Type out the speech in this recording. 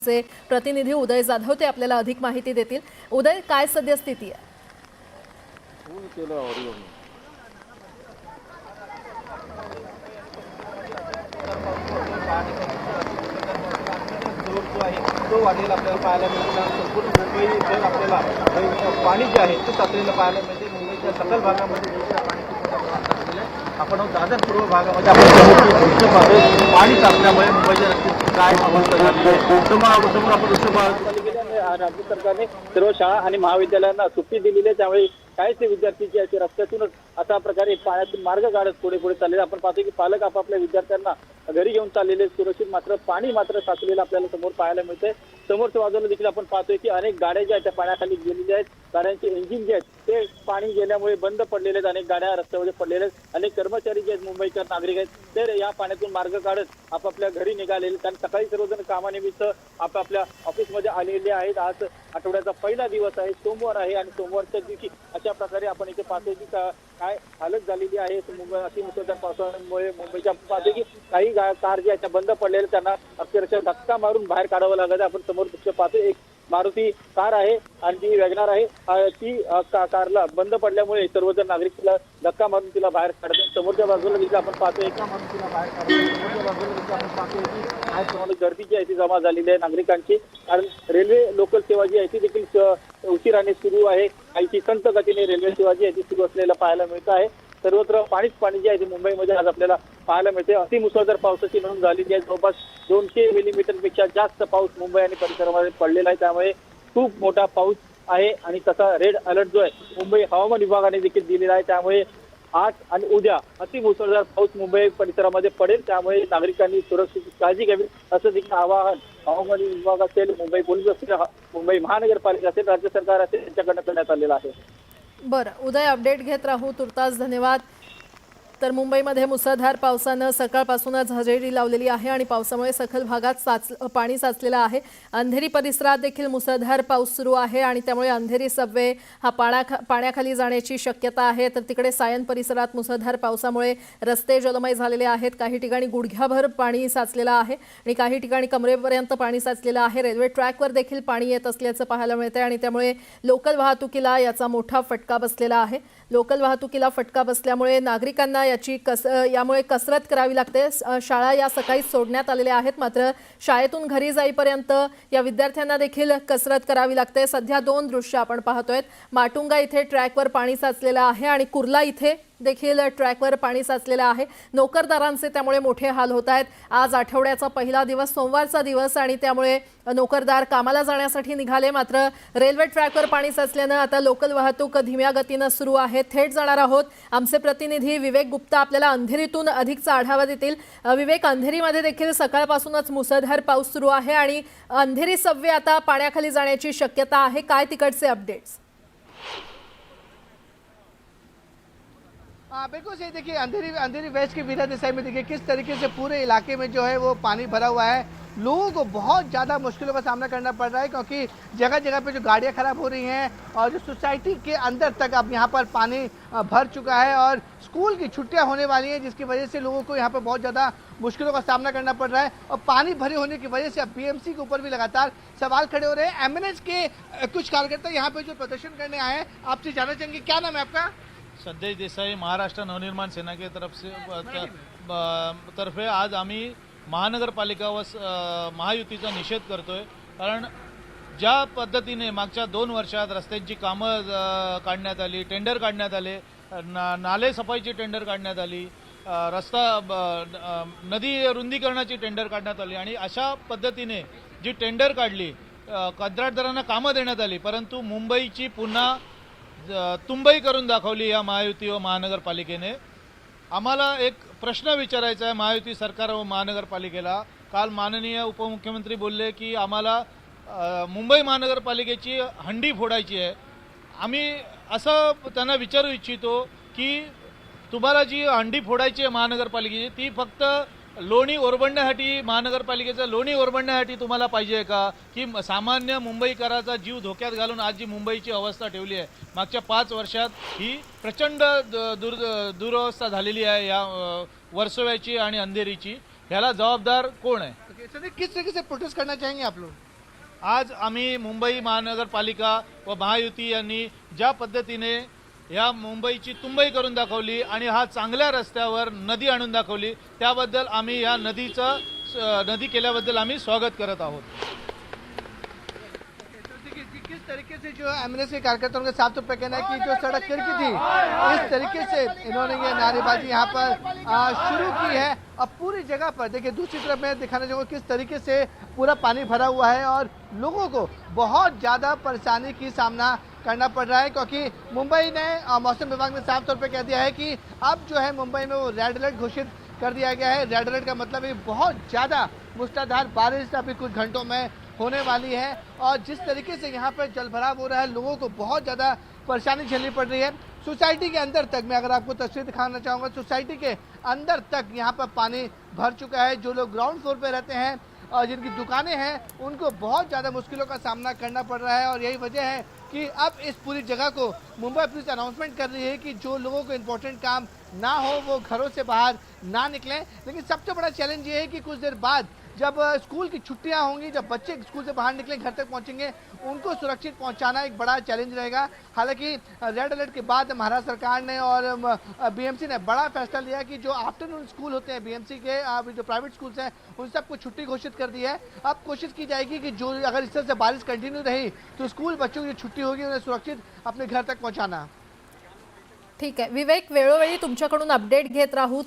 चे प्रतिनिधी उदय जाधव ते आपल्याला अधिक माहिती देतील। उदय, काय सद्यस्थिती आहे? तो वाढलेला आपल्याला पाहायला मिळतो। संपूर्ण मुंबईभर आपल्याला पाणी जे आहे ते साचलेलं पाहायला मिळते। मुंबईच्या सकल भागामध्ये आपण दादर पूर्व भागामध्ये आपण पाणी साचल्यामुळे मुंबईच्या रस्त्याची काय अवस्था झाली आहे समोर आपण राज्य सरकारने सर्व शाळा आणि महाविद्यालयांना सुट्टी दिलेली आहे। त्यामुळे काहीच विद्यार्थी जे आहेत रस्त्यातूनच अशा प्रकारे पाण्यातून मार्ग काढत पुढे चाललेले आपण पाहतो की पालक आपापल्या विद्यार्थ्यांना घरी घेऊन चाललेले सुरक्षित, मात्र पाणी मात्र साचलेलं आपल्याला समोर पाहायला मिळते। समोरच्या बाजूला देखील आपण पाहतोय की अनेक गाड्या ज्या आहेत त्या पाण्याखाली गेलेल्या आहेत। गाड्यांचे इंजिन जे आहेत ते पाणी गेल्यामुळे बंद पडलेले आहेत। अनेक गाड्या रस्त्यामध्ये पडलेल्या आहेत। अनेक कर्मचारी जे आहेत मुंबईकर नागरिक आहेत ते या पाण्यातून मार्ग काढत आपापल्या घरी निघालेले, कारण सकाळी सर्वजण कामानिमित्त आपापल्या ऑफिसमध्ये आलेले आहेत। आज आठवड्याचा पहिला दिवस आहे, सोमवार आहे आणि सोमवारच्या दिवशी अशा प्रकारे आपण इथे पाहतोय की काय हालत झालेली आहे। मुंबई अशी मुसळधार पावसामुळे मुंबईच्या पाहतोय की काही कार ज्या आहेत बंद पडलेल्या त्यांना अक्षरशः धक्का मारून बाहेर काढावं लागत। आपण समोर दृश्य पाहतोय एक मारुती कार आहे आणि ती वॅगनार आहे। ती कारला बंद पडल्यामुळे सर्वजण नागरिक तिला धक्का मारून तिला बाहेर काढतात। समोरच्या बाजूला देखील आपण पाहतोय एका मारुतीला बाहेर काढतात। समोरच्या बाजूला देखील आपण पाहतोय की काय प्रमाणे गर्दी जी आहे ती जमा झालेली आहे नागरिकांची, कारण रेल्वे लोकल सेवा जी आहे ती देखील उशिराने सुरू आहे। काही संत गतीने रेल्वे सेवा जी आहे ती सुरू असलेला पाहायला मिळत आहे। सर्वत्र पाणीच जे आहे ते मुंबईमध्ये आज आपल्याला पाहायला मिळते। अतिमुसळधार पावसाची नोंद झालेली आहे। जवळपास 200 मिलीमीटरपेक्षा जास्त पाऊस मुंबई आणि परिसरामध्ये पडलेला आहे। त्यामुळे खूप मोठा पाऊस आहे आणि तसा रेड अलर्ट जो आहे मुंबई हवामान विभागाने देखील दिलेला आहे। त्यामुळे आज आणि उद्या अतिमुसळधार पाऊस मुंबई परिसरामध्ये पडेल। त्यामुळे नागरिकांनी सुरक्षित काळजी घ्यावी असं देखील आवाहन हवामान विभाग असेल, मुंबई पोलीस असेल, मुंबई महानगरपालिका असेल, राज्य सरकार असेल यांच्याकडनं करण्यात आलेलं आहे। बरं उदय, अपडेट घेत राहू तुर्तास, धन्यवाद। तर मुंबईमध्ये मुसळधार पावसानं सकाळपासूनच हजेरी लावलेली आहे आणि पावसामुळे सखल भागात पाणी साचलेलं आहे। अंधेरी परिसरात देखील मुसळधार पाऊस सुरू आहे आणि त्यामुळे अंधेरी सबवे हा पाण्याखाली जाण्याची शक्यता आहे। तर तिकडे सायन परिसरात मुसळधार पावसामुळे रस्ते जलमय झालेले आहेत। काही ठिकाणी गुडघ्याभर पाणी साचलेलं आहे आणि काही ठिकाणी कमरेपर्यंत पाणी साचलेलं आहे। रेल्वे ट्रॅकवर देखील पाणी येत असल्याचं पाहायला मिळतंय आणि त्यामुळे लोकल वाहतुकीला याचा मोठा फटका बसलेला आहे। लोकल वाहतुकीला फटका बसल्यामुळे नागरिकांना यामुळे कसरत करावी लागते। शाळा या सकाळी सोडण्यात आलेल्या आहेत, मात्र शाळेतून घरी जाईपर्यंत या विद्यार्थ्यांना देखील कसरत करावी लागते। सध्या दोन दृश्य आपण पाहतोय। माटुंगा इथे ट्रॅकवर पाणी साचलेलं आहे आणि कुर्ला इथे देखील ट्रॅकवर पाणी साचलेलं आहे। नोकरदारांचे त्यामुळे मोठे हाल होत आहेत। आज आठवड्याचा पहिला दिवस, सोमवारचा दिवस आणि त्यामुळे नोकरदार कामाला जाण्यासाठी निघाले, मात्र रेल्वे ट्रॅकवर पाणी साचल्यानं आता लोकल वाहतूक धीम्या गतीनं सुरू आहे। थेट जाणार आहोत, आमचे प्रतिनिधी विवेक गुप्ता आपल्याला अंधेरीतून अधिकचा आढावा देतील। विवेक, अंधेरीमध्ये देखील सकाळपासूनच मुसळधार पाऊस सुरू आहे आणि अंधेरी सबवे आता पाण्याखाली जाण्याची शक्यता आहे। काय तिकडचे अपडेट्स? बिल्कुल सही। देखिए अंधेरी वेस्ट के वीरा देसाई में देखिए किस तरीके से पूरे इलाके में जो है वो पानी भरा हुआ है। लोगों को बहुत ज़्यादा मुश्किलों का सामना करना पड़ रहा है, क्योंकि जगह जगह पे जो गाड़ियाँ खराब हो रही हैं और जो सोसाइटी के अंदर तक अब यहाँ पर पानी भर चुका है और स्कूल की छुट्टियाँ होने वाली हैं, जिसकी वजह से लोगों को यहाँ पर बहुत ज़्यादा मुश्किलों का सामना करना पड़ रहा है। और पानी भरे होने की वजह से अब बीएमसी के ऊपर भी लगातार सवाल खड़े हो रहे हैं। एमएनएस के कुछ कार्यकर्ता यहाँ पे जो प्रदर्शन करने आए हैं, आपसे जानना चाहेंगे क्या नाम है आपका? संदेश देसाई, महाराष्ट्र नवनिर्माण सेना के तर्फे आज आम्ही महानगरपालिका व महायुतीचा निषेध करतोय। कारण ज्या पद्धतीने मागच्या 2 वर्षात रस्त्यांची कामं काढण्यात आली, टेंडर काढण्यात आले, नाले सफाईची टेंडर काढण्यात आली, नदी रुंदीकरणाची टेंडर काढण्यात आली आणि अशा पद्धतीने जी टेंडर काढली, कंत्राटदारांना कामं देण्यात आली, परंतु मुंबईची पुन्हा तुंबई करून दाखवली या महायुती व महानगरपालिकेने। आम्हाला एक प्रश्न विचारायचा आहे महायुती सरकार व महानगरपालिकेला। काल माननीय उपमुख्यमंत्री बोलले की आम्हाला मुंबई महानगरपालिकेची हंडी फोडायची आहे। आम्ही असं त्यांना विचारू इच्छितो की तुम्हाला जी हंडी फोडायची आहे महानगरपालिकेची, ती फक्त लोणी ओरबडण्यासाठी, महानगरपालिकेचं लोणी ओरबडण्यासाठी तुम्हाला पाहिजे आहे का, की सामान्य मुंबईकराचा जीव धोक्यात घालून आज जी मुंबईची अवस्था ठेवली आहे मागच्या 5 वर्षात, ही प्रचंड दुरवस्था झालेली आहे या वर्सोव्याची आणि अंधेरीची, ह्याला जबाबदार कोण आहे? किस तरीके से प्रोटेस्ट करना चाहेंगे आप लोग? आज आम्ही मुंबई महानगरपालिका व महायुती यांनी ज्या पद्धतीने ह्या मुंबईची तुंबई करून दाखवली आणि हा चांगल्या रस्त्यावर नदी आणून दाखवली, त्याबद्दल आम्ही या नदी केल्याबद्दल आम्ही स्वागत करत आहोत. देखिए कि किस तरीके से जो एमएनएस के कार्यकर्ताओं के साथ तो पे कहना है कि जो सड़क किरकी थी, इस तरीके से इन्होंने ये नारेबाजी यहाँ पर शुरू की है. अब पूरी जगह पर देखिए दूसरी तरफ मैं दिखाना चाहूँगा किस तरीके से पूरा पानी भरा हुआ है और लोगों को बहुत ज़्यादा परेशानी की सामना करना पड़ रहा है, क्योंकि मुंबई ने मौसम विभाग ने साफ तौर पे कह दिया है कि अब जो है मुंबई में वो रेड अलर्ट घोषित कर दिया गया है. रेड अलर्ट का मतलब है बहुत ज़्यादा मूसलाधार बारिश अभी कुछ घंटों में होने वाली है और जिस तरीके से यहाँ पर जलभराव हो रहा है, लोगों को बहुत ज़्यादा परेशानी झेलनी पड़ रही है. सोसाइटी के अंदर तक मैं अगर आपको तस्वीर दिखाना चाहूँगा, सोसाइटी के अंदर तक यहाँ पर पानी भर चुका है. जो लोग ग्राउंड फ्लोर पर रहते हैं और जिनकी दुकानें हैं उनको बहुत ज़्यादा मुश्किलों का सामना करना पड़ रहा है और यही वजह है कि अब इस पूरी जगह को मुंबई पुलिस अनाउंसमेंट कर रही है कि जो लोगों को इम्पोर्टेंट काम ना हो वो घरों से बाहर ना निकलें. लेकिन सबसे बड़ा चैलेंज ये है कि कुछ देर बाद जब स्कूल की छुट्टियां होंगी, जब बच्चे स्कूल से बाहर निकले घर तक पहुंचेंगे, उनको सुरक्षित पहुंचाना एक बड़ा चैलेंज रहेगा. हालांकि रेड अलर्ट के बाद महाराष्ट्र सरकार ने और बीएमसी ने बड़ा फैसला लिया कि जो आफ्टरनून स्कूल होते हैं बीएमसी के, जो प्राइवेट स्कूल्स हैं उन सबको छुट्टी घोषित कर दी है. अब कोशिश की जाएगी कि जो अगर इस तरह से बारिश कंटिन्यू रही तो स्कूल बच्चों की छुट्टी होगी उन्हें सुरक्षित अपने घर तक पहुँचाना. ठीक आहे विवेक, वेळोवेळी तुमच्याकडून अपडेट घेत राहू.